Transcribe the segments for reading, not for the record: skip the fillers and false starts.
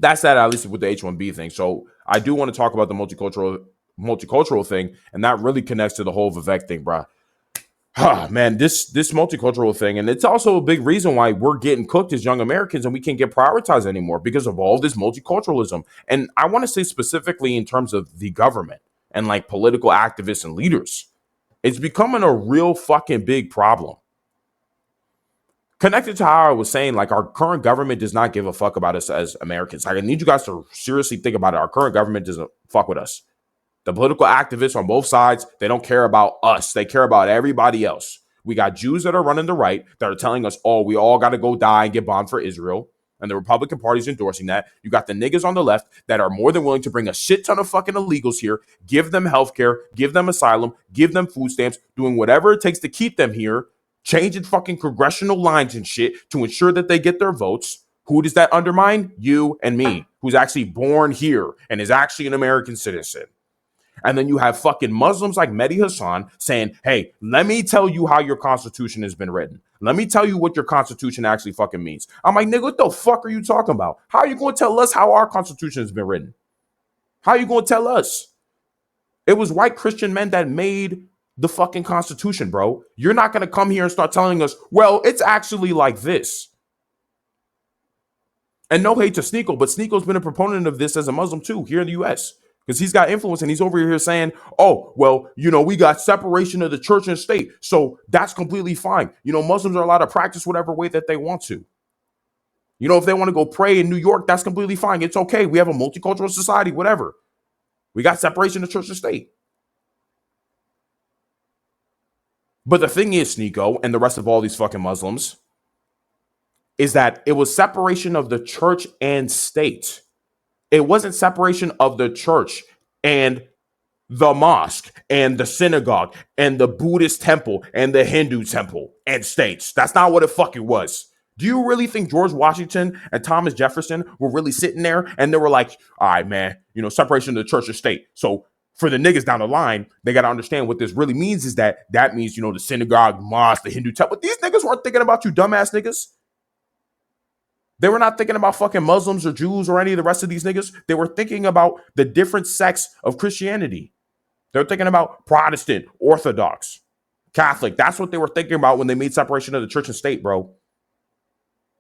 That's that, at least with the H-1B thing. So I do want to talk about the multicultural thing, and that really connects to the whole Vivek thing, bro. Man, this multicultural thing, and it's also a big reason why we're getting cooked as young Americans and we can't get prioritized anymore because of all this multiculturalism. And I want to say specifically in terms of the government and like political activists and leaders, it's becoming a real fucking big problem. Connected to how I was saying, like, our current government does not give a fuck about us as Americans. Like, I need you guys to seriously think about it. Our current government doesn't fuck with us. The political activists on both sides, they don't care about us. They care about everybody else. We got Jews that are running the right that are telling us, oh, we all got to go die and get bombed for Israel. And the Republican Party's endorsing that. You got the niggas on the left that are more than willing to bring a shit ton of fucking illegals here, give them healthcare, give them asylum, give them food stamps, doing whatever it takes to keep them here, changing fucking congressional lines and shit to ensure that they get their votes. Who does that undermine? You and me, who's actually born here and is actually an American citizen. And then you have fucking Muslims like Mehdi Hassan saying, hey, let me tell you how your constitution has been written. Let me tell you what your constitution actually fucking means. I'm like, nigga, what the fuck are you talking about? How are you going to tell us how our constitution has been written? How are you going to tell us? It was white Christian men that made the fucking constitution, bro. You're not going to come here and start telling us, well, it's actually like this. And no hate to Sneeko, but Sneeko's been a proponent of this as a Muslim too here in the U.S., because he's got influence and he's over here saying, oh, well, you know, we got separation of the church and state. So that's completely fine. You know, Muslims are allowed to practice whatever way that they want to. You know, if they want to go pray in New York, that's completely fine. It's okay. We have a multicultural society, whatever. We got separation of church and state. But the thing is, Sneeko and the rest of all these fucking Muslims, is that it was separation of the church and state. It wasn't separation of the church and the mosque and the synagogue and the Buddhist temple and the Hindu temple and states. That's not what it fucking was. Do you really think George Washington and Thomas Jefferson were really sitting there and they were like, all right, man, you know, separation of the church and state. So for the niggas down the line, they got to understand what this really means is that means, you know, the synagogue, mosque, the Hindu temple. But these niggas weren't thinking about you dumbass niggas. They were not thinking about fucking Muslims or Jews or any of the rest of these niggas. They were thinking about the different sects of Christianity. They're thinking about Protestant, Orthodox, Catholic. That's what they were thinking about when they made separation of the church and state, bro.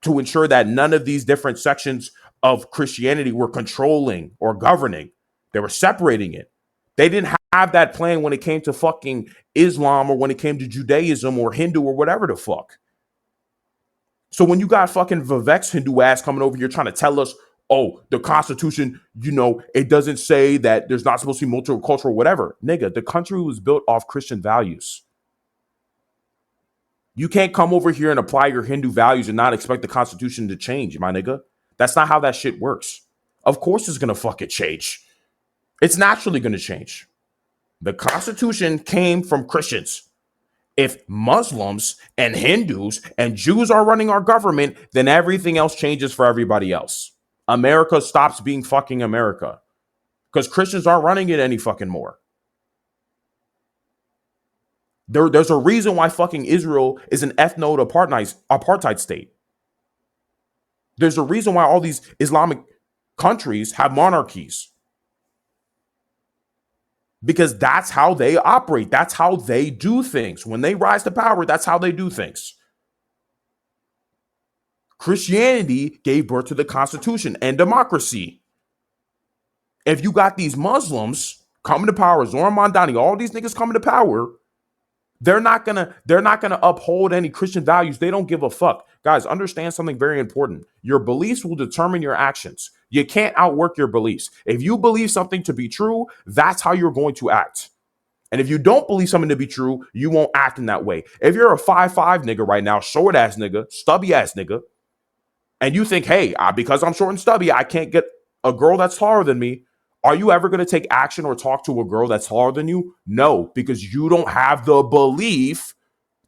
To ensure that none of these different sections of Christianity were controlling or governing. They were separating it. They didn't have that plan when it came to fucking Islam or when it came to Judaism or Hindu or whatever the fuck. So when you got fucking Vivek's Hindu ass coming over here trying to tell us, oh, the Constitution, you know, it doesn't say that there's not supposed to be multicultural, whatever. Nigga, the country was built off Christian values. You can't come over here and apply your Hindu values and not expect the Constitution to change, my nigga. That's not how that shit works. Of course it's going to fucking change. It's naturally going to change. The Constitution came from Christians. If Muslims and Hindus and Jews are running our government, then everything else changes for everybody else. America stops being fucking America because Christians aren't running it any fucking more. There's a reason why fucking Israel is an ethno-apartheid state. There's a reason why all these Islamic countries have monarchies. Because that's how they operate. That's how they do things. When they rise to power, that's how they do things. Christianity gave birth to the Constitution and democracy. If you got these Muslims coming to power, Zoran Mandani, all these niggas coming to power, they're not gonna uphold any Christian values. They don't give a fuck. Guys, understand something very important. Your beliefs will determine your actions. You can't outwork your beliefs. If you believe something to be true, that's how you're going to act. And if you don't believe something to be true, you won't act in that way. If you're a 5'5" nigga right now, short ass nigga, stubby ass nigga, and you think, hey, because I'm short and stubby, I can't get a girl that's taller than me. Are you ever going to take action or talk to a girl that's taller than you? No, because you don't have the belief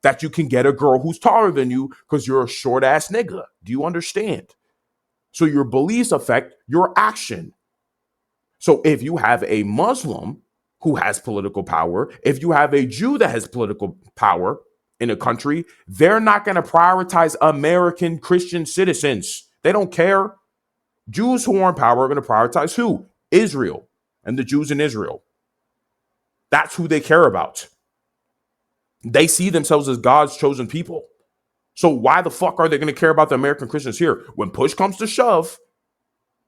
that you can get a girl who's taller than you because you're a short ass nigga. Do you understand? So your beliefs affect your action. So if you have a Muslim who has political power, if you have a Jew that has political power in a country, they're not going to prioritize American Christian citizens. They don't care. Jews who are in power are going to prioritize who? Israel and the Jews in Israel. That's who they care about. They see themselves as God's chosen people. So why the fuck are they going to care about the American Christians here? When push comes to shove,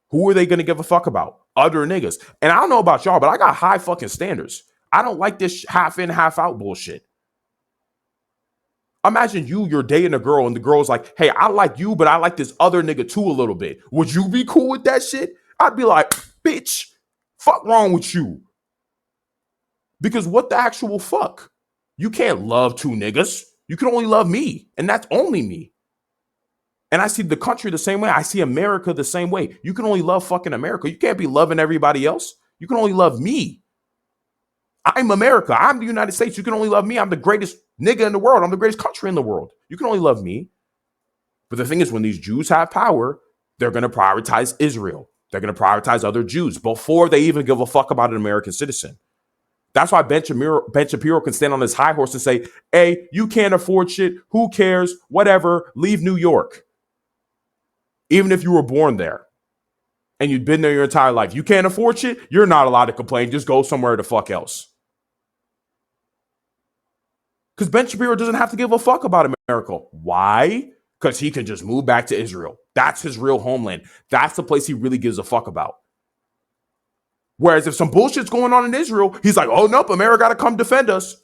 who are they going to give a fuck about? Other niggas. And I don't know about y'all, but I got high fucking standards. I don't like this half in, half out bullshit. Imagine you're dating a girl and the girl's like, hey, I like you, but I like this other nigga too a little bit. Would you be cool with that shit? I'd be like, bitch, fuck wrong with you? Because what the actual fuck? You can't love two niggas. You can only love me, and that's only me. And I see the country the same way. I see America the same way. You can only love fucking America. You can't be loving everybody else. You can only love me. I'm America. I'm the United States. You can only love me. I'm the greatest nigga in the world. I'm the greatest country in the world. You can only love me. But the thing is, when these Jews have power, they're going to prioritize Israel. They're going to prioritize other Jews before they even give a fuck about an American citizen. That's why Ben Shapiro can stand on his high horse and say, hey, you can't afford shit. Who cares? Whatever. Leave New York. Even if you were born there and you'd been there your entire life. You can't afford shit. You're not allowed to complain. Just go somewhere the fuck else. Because Ben Shapiro doesn't have to give a fuck about America. Why? Because he can just move back to Israel. That's his real homeland. That's the place he really gives a fuck about. Whereas if some bullshit's going on in Israel, he's like, oh, nope, America got to come defend us.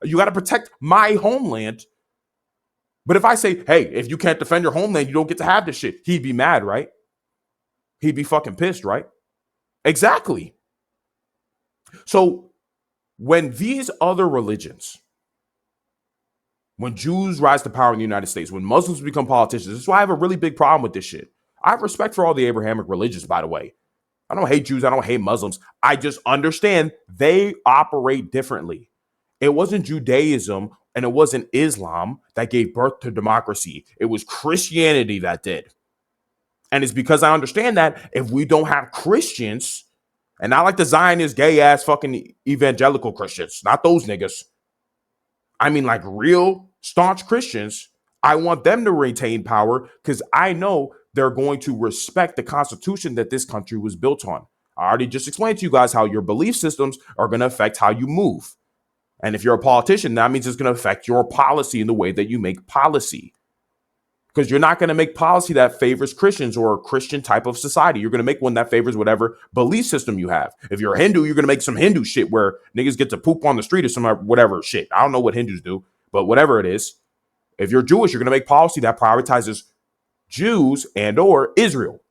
You got to protect my homeland. But if I say, hey, if you can't defend your homeland, you don't get to have this shit, he'd be mad, right? He'd be fucking pissed, right? Exactly. So when these other religions, when Jews rise to power in the United States, when Muslims become politicians, this is why I have a really big problem with this shit. I have respect for all the Abrahamic religions, by the way. I don't hate Jews. I don't hate Muslims. I just understand they operate differently. It wasn't Judaism and it wasn't Islam that gave birth to democracy. It was Christianity that did. And it's because I understand that if we don't have Christians, and not like the Zionist gay ass fucking evangelical Christians, not those niggas. I mean like real staunch Christians. I want them to retain power because I know they're going to respect the Constitution that this country was built on. I already just explained to you guys how your belief systems are going to affect how you move. And if you're a politician, that means it's going to affect your policy in the way that you make policy. Because you're not going to make policy that favors Christians or a Christian type of society. You're going to make one that favors whatever belief system you have. If you're a Hindu, you're going to make some Hindu shit where niggas get to poop on the street or some whatever shit. I don't know what Hindus do, but whatever it is. If you're Jewish, you're going to make policy that prioritizes Jews and or Israel.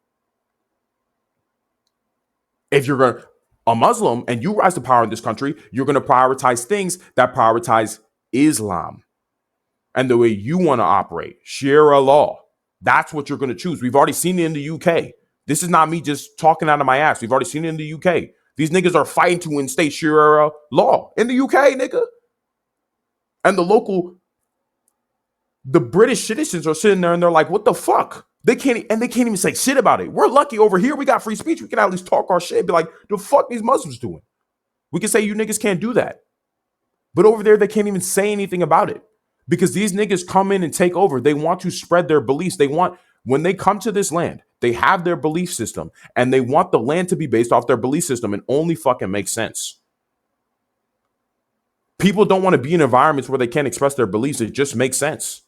If you're a Muslim and you rise to power in this country, you're going to prioritize things that prioritize Islam and the way you want to operate. Sharia law. That's what you're going to choose. We've already seen it in the UK. This is not me just talking out of my ass. We've already seen it in the UK. These niggas are fighting to instate Sharia law in the UK, nigga. And the British citizens are sitting there and they're like, what the fuck? They can't even say shit about it. We're lucky over here. We got free speech. We can at least talk our shit and be like, the fuck these Muslims doing? We can say you niggas can't do that. But over there, they can't even say anything about it because these niggas come in and take over. They want to spread their beliefs. When they come to this land, they have their belief system and they want the land to be based off their belief system and only fucking makes sense. People don't want to be in environments where they can't express their beliefs. It just makes sense.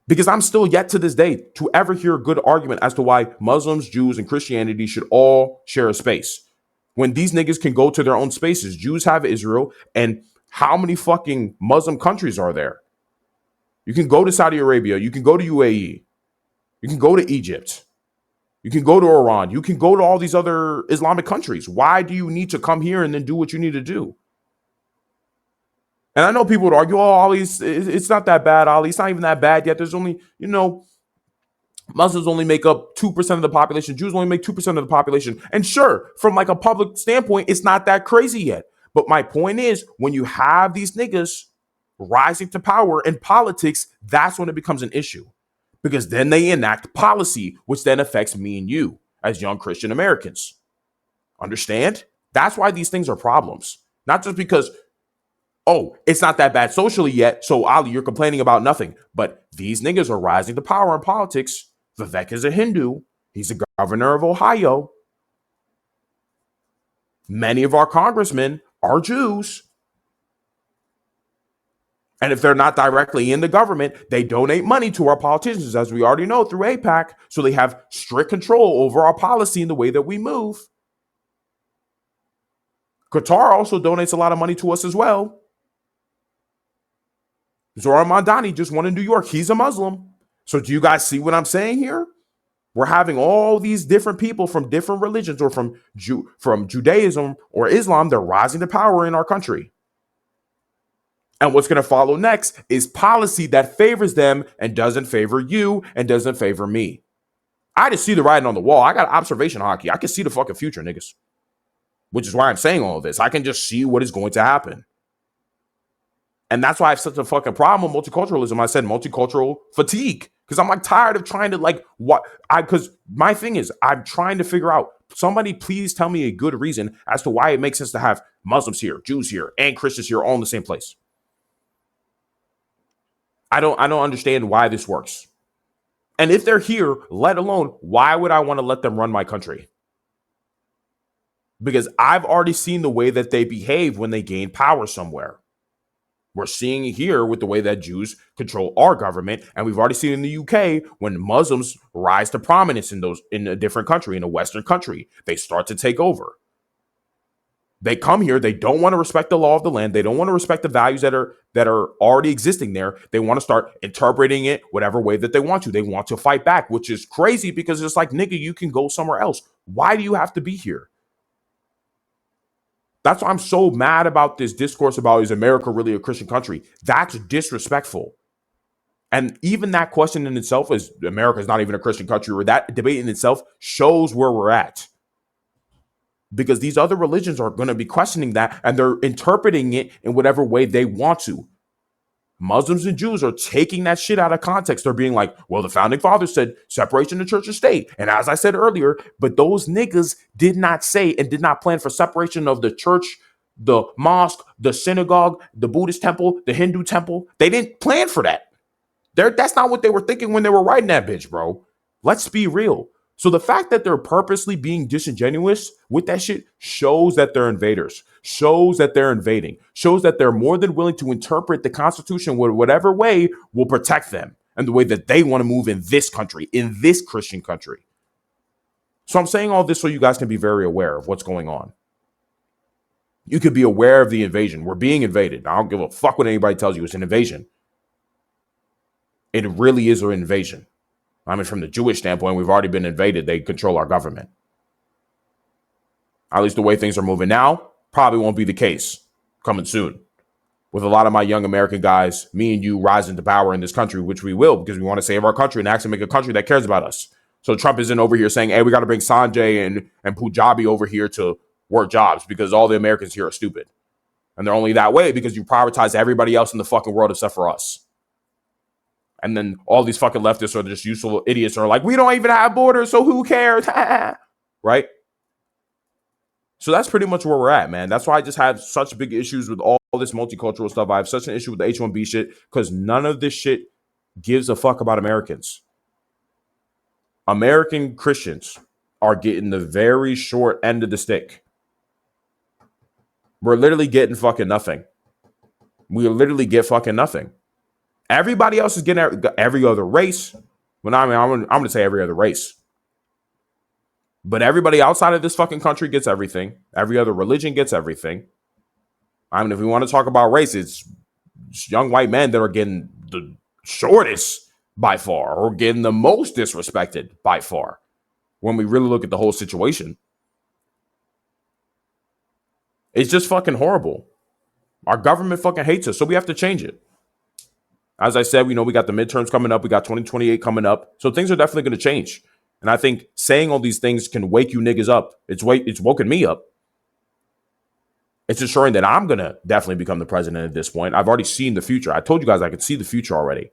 Because I'm still yet to this day to ever hear a good argument as to why Muslims, Jews, and Christianity should all share a space. When these niggas can go to their own spaces. Jews have Israel, and how many fucking Muslim countries are there? You can go to Saudi Arabia. You can go to UAE. You can go to Egypt. You can go to Iran. You can go to all these other Islamic countries. Why do you need to come here and then do what you need to do? And I know people would argue, oh, Ali, it's not that bad, Ali. It's not even that bad yet. There's only, Muslims only make up 2% of the population. Jews only make 2% of the population. And sure, from like a public standpoint, it's not that crazy yet. But my point is, when you have these niggas rising to power in politics, that's when it becomes an issue. Because then they enact policy, which then affects me and you as young Christian Americans. Understand? That's why these things are problems. Not just because, oh, it's not that bad socially yet, so Ali, you're complaining about nothing. But these niggas are rising to power in politics, Vivek is a Hindu. He's the governor of Ohio. Many of our congressmen are Jews. And if they're not directly in the government, they donate money to our politicians, as we already know, through AIPAC. So they have strict control over our policy and the way that we move. Qatar also donates a lot of money to us as well. Zohran Mamdani just won in New York. He's a Muslim. So do you guys see what I'm saying here? We're having all these different people from different religions or from Judaism or Islam. They're rising to power in our country. And what's going to follow next is policy that favors them and doesn't favor you and doesn't favor me. I just see the writing on the wall. I got observation hockey. I can see the fucking future, niggas. Which is why I'm saying all of this. I can just see what is going to happen. And that's why I have such a fucking problem with multiculturalism. I said multicultural fatigue. Because I'm like tired of trying to because my thing is I'm trying to figure out, somebody please tell me a good reason as to why it makes sense to have Muslims here, Jews here, and Christians here all in the same place. I don't understand why this works. And if they're here, let alone, why would I want to let them run my country? Because I've already seen the way that they behave when they gain power somewhere. We're seeing it here with the way that Jews control our government. And we've already seen in the UK when Muslims rise to prominence in a different country, in a Western country, they start to take over. They come here. They don't want to respect the law of the land. They don't want to respect the values that are already existing there. They want to start interpreting it whatever way that they want to. They want to fight back, which is crazy because it's like, nigga, you can go somewhere else. Why do you have to be here? That's why I'm so mad about this discourse about, is America really a Christian country? That's disrespectful. And even that question in itself is, America is not even a Christian country, or that debate in itself shows where we're at. Because these other religions are going to be questioning that, and they're interpreting it in whatever way they want to. Muslims and Jews are taking that shit out of context. They're being like, well, the founding fathers said separation of church and state. And as I said earlier, but those niggas did not say and did not plan for separation of the church, the mosque, the synagogue, the Buddhist temple, the Hindu temple. They didn't plan for that. That's not what they were thinking when they were writing that bitch, bro. Let's be real. So the fact that they're purposely being disingenuous with that shit shows that they're invaders, shows that they're invading, shows that they're more than willing to interpret the Constitution whatever way will protect them and the way that they want to move in this country, in this Christian country. So I'm saying all this so you guys can be very aware of what's going on. You could be aware of the invasion. We're being invaded. I don't give a fuck what anybody tells you. It's an invasion. It really is an invasion. I mean, from the Jewish standpoint, we've already been invaded. They control our government. At least the way things are moving now, probably won't be the case coming soon. With a lot of my young American guys, me and you rising to power in this country, which we will, because we want to save our country and actually make a country that cares about us. So Trump isn't over here saying, hey, we got to bring Sanjay and Punjabi over here to work jobs because all the Americans here are stupid. And they're only that way because you prioritize everybody else in the fucking world except for us. And then all these fucking leftists are just useful idiots who are like, we don't even have borders, so who cares? Right? So that's pretty much where we're at, man. That's why I just have such big issues with all this multicultural stuff. I have such an issue with the H-1B shit because none of this shit gives a fuck about Americans. American Christians are getting the very short end of the stick. We're literally getting fucking nothing. We literally get fucking nothing. Everybody else is getting every other race. Well, I'm going to say every other race. But everybody outside of this fucking country gets everything. Every other religion gets everything. I mean, if we want to talk about race, it's young white men that are getting the shortest by far or getting the most disrespected by far when we really look at the whole situation. It's just fucking horrible. Our government fucking hates us, so we have to change it. As I said, we got the midterms coming up. We got 2028 coming up. So things are definitely going to change. And I think saying all these things can wake you niggas up. It's woken me up. It's ensuring that I'm going to definitely become the president at this point. I've already seen the future. I told you guys I could see the future already.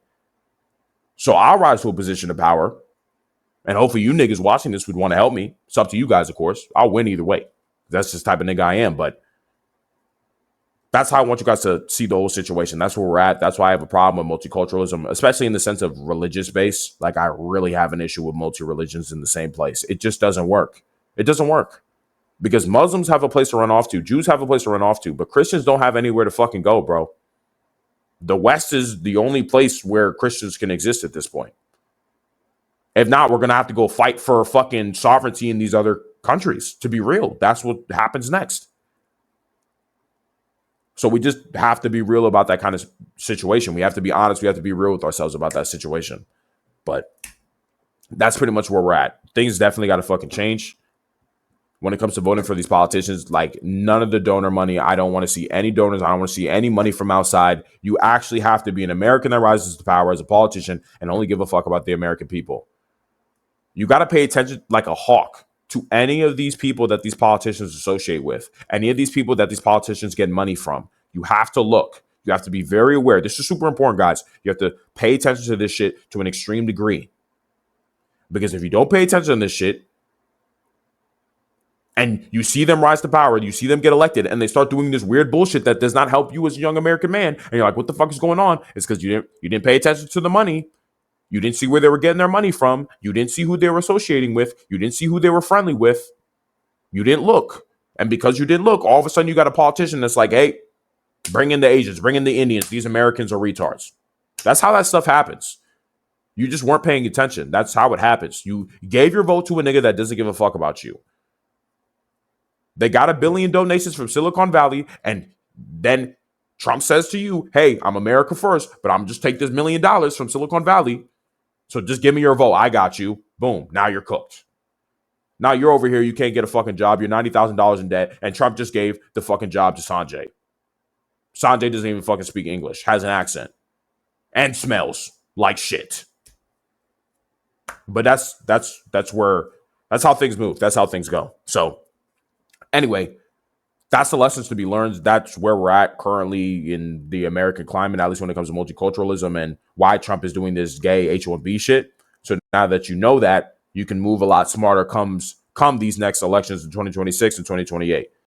So I'll rise to a position of power. And hopefully you niggas watching this would want to help me. It's up to you guys, of course. I'll win either way. That's just the type of nigga I am. But That's how I want you guys to see the whole situation. That's where we're at. That's why I have a problem with multiculturalism, especially in the sense of religious base. Like, I really have an issue with multi religions in the same place. It just doesn't work. It doesn't work because Muslims have a place to run off to, Jews have a place to run off to, but Christians don't have anywhere to fucking go, bro. The West is the only place where Christians can exist at this point. If not, we're going to have to go fight for fucking sovereignty in these other countries. To be real, that's what happens next. So we just have to be real about that kind of situation. We have to be honest. We have to be real with ourselves about that situation. But that's pretty much where we're at. Things definitely got to fucking change. When it comes to voting for these politicians, like, none of the donor money. I don't want to see any donors. I don't want to see any money from outside. You actually have to be an American that rises to power as a politician and only give a fuck about the American people. You got to pay attention like a hawk to any of these people that these politicians associate with, any of these people that these politicians get money from. You have to look. You have to be very aware. This is super important, guys. You have to pay attention to this shit to an extreme degree. Because if you don't pay attention to this shit, and you see them rise to power, you see them get elected, and they start doing this weird bullshit that does not help you as a young American man, and you're like, what the fuck is going on? It's because you didn't pay attention to the money. You didn't see where they were getting their money from. You didn't see who they were associating with. You didn't see who they were friendly with. You didn't look. And because you didn't look, all of a sudden you got a politician that's like, hey, bring in the Asians, bring in the Indians. These Americans are retards. That's how that stuff happens. You just weren't paying attention. That's how it happens. You gave your vote to a nigga that doesn't give a fuck about you. They got $1 billion donations from Silicon Valley, and then Trump says to you, hey, I'm America first, but I'm just take this $1 million from Silicon Valley. So just give me your vote. I got you. Boom. Now you're cooked. Now you're over here. You can't get a fucking job. You're $90,000 in debt. And Trump just gave the fucking job to Sanjay. Sanjay doesn't even fucking speak English, has an accent, and smells like shit. But that's how things move. That's how things go. So anyway, that's the lessons to be learned. That's where we're at currently in the American climate, at least when it comes to multiculturalism and why Trump is doing this gay H-1B shit. So now that you know that, you can move a lot smarter come these next elections in 2026 and 2028.